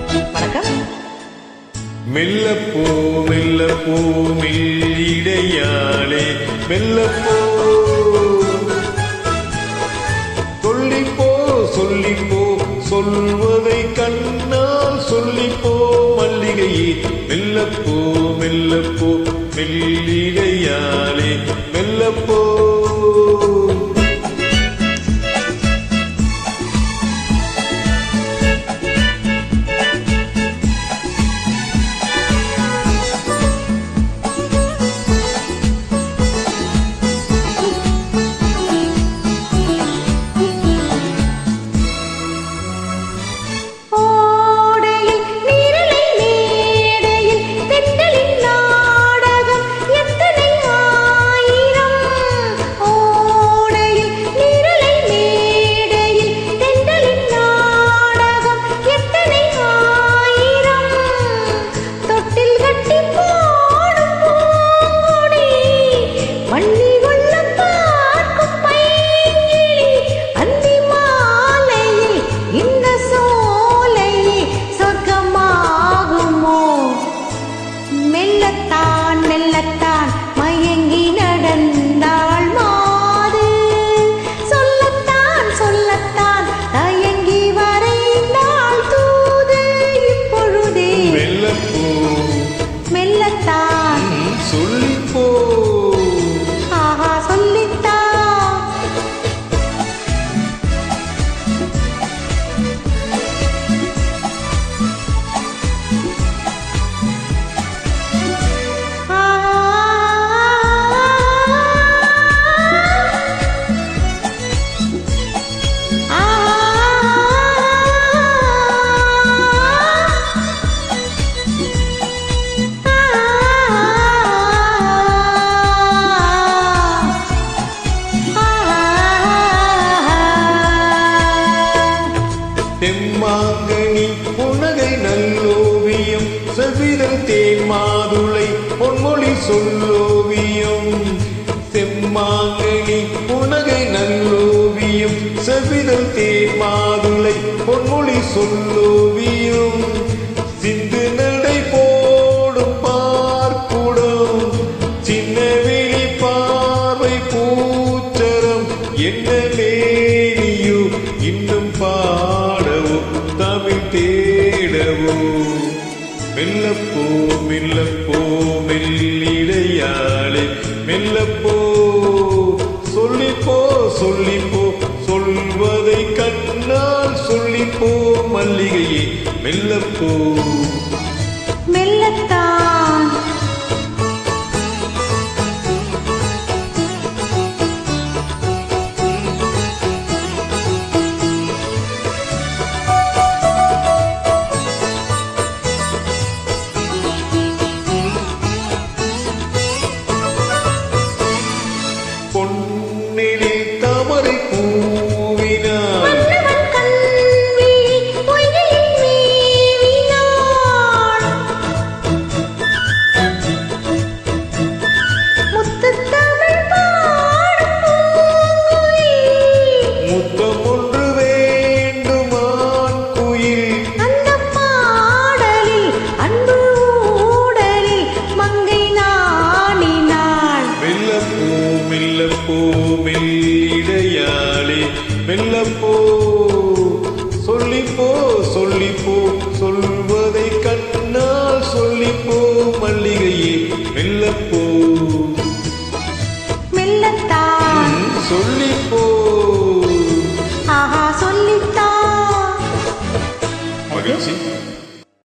வணக்கம். மெல்லப்போ மெல்லப்போ மெல்லிடையாளே மெல்லப்போ சொல்லிப்போ சொல்லிப்போ சொல்வதை கண்ணால் சொல்லிப்போ மல்லிகையே மெல்லப்போ மெல்லப்போ மெல்லிடையாளே மெல்லப்போ தெம்மாங்கனி புனகை நல்லோவியம் செவ்விதழ் தேன் மாதுளை பொன்மொழி சொல்லோவியம் செம்மாங்கனி புனகை நல்லோவியம் செவ்விதழ் தேன் மாதுளை பொன்மொழி சொல்லோவியம் சிந்து நடை போடும் பார்க்குடம் சின்ன விழி பார்வை பூச்சரம் என்ன மேனியோ இன்னும் தமிழ் தேடவோ மெல்லப்போ மெல்லப்போ மெல்லிடையாளே மெல்லப்போ சொல்லிப்போ சொல்லிப்போ சொல்வதை கண்ணால் சொல்லிப்போ மல்லிகையே மெல்லப்போ மெல்லத்தான் தாமரை பூவினார் முத்தம் ஒன்று வேண்டுமான் குயில் அந்த பாடலில் அன்பு ஊடலில் மங்கை நாணினாள் மெல்லப்போ மெல்லப்போ மெல்லிடையாளே மெல்லப்போ சொல்லிப்போ சொல்லிப்போ சொல்வதை கண்ணால் சொல்லிப்போ மல்லிகையே மெல்லப்போ மெல்லத்தான் சொல்லிப்போ ஆஹா சொல்லித்தான் மகிழ்ச்சி.